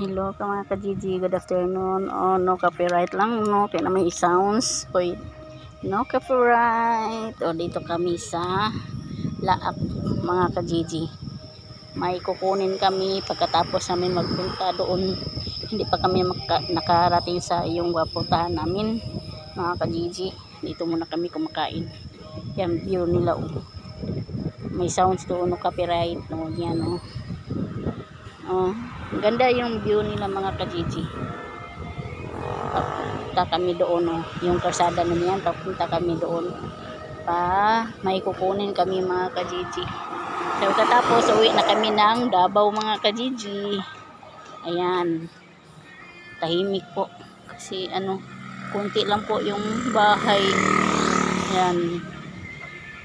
Hello ka mga ka-Gigi, good afternoon. Oh, no copyright lang, no, kaya na may sounds. Boy, no copyright. O, dito kami sa Laak, mga ka-Gigi. May kukunin kami pagkatapos namin magpunta doon. Hindi pa kami nakarating sa yung wapuntahan namin, mga ka-Gigi. Dito muna kami kumakain. Yan, view nila, oh. May sounds doon, no copyright, no, yan, oh. Oh, ganda yung view nila mga ka-Gigi. Papunta kami doon, oh. Yung karsada na yan, papunta kami doon. May kukunin kami mga ka-Gigi. So katapos uwi na kami ng Davao mga ka-Gigi. Ayan. Tahimik po. Kasi konti lang po yung bahay. Ayan.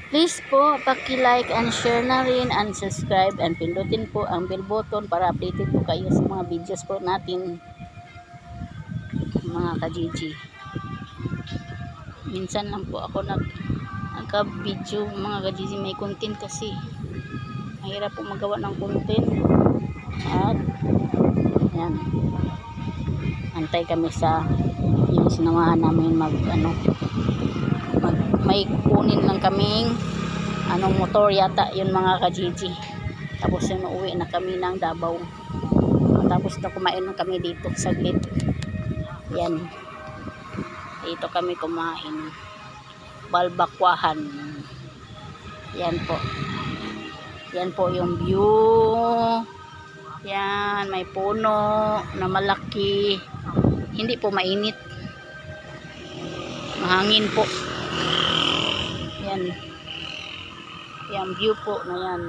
Please po, paki-like and share na rin and subscribe and pindutin po ang bell button para updated po kayo sa mga videos po natin, mga ka-Gigi. Minsan lang po ako nagka-video mga ka-Gigi, may content kasi. Mahirap po magawa ng content. At yan. Antay kami sa yung sinamahan namin may kunin lang kaming motor yata yun mga ka-Gigi. Tapos yun uwi na kami ng Davao. Tapos na kumain na kami dito saglit. Yan, dito kami kumain, balbakwahan. Yan po yung view. Yan, may puno na malaki, hindi po mainit, mahangin po. Yan view po na yan.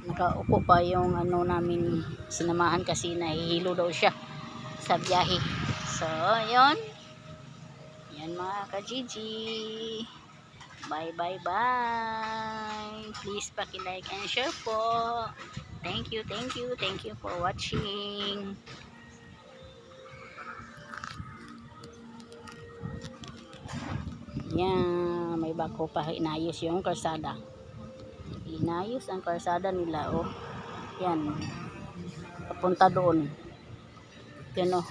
Nakaupo pa yung namin sinamahan kasi nahihilo daw siya sa biyahe. So yun, yan mga ka-Gigi, bye bye bye. Please paki-like and share po. Thank you for watching. Yan, may bako pa, inayos yung karsada. Inayos ang karsada nila, oh. Yan, papunta doon. Yan, oh.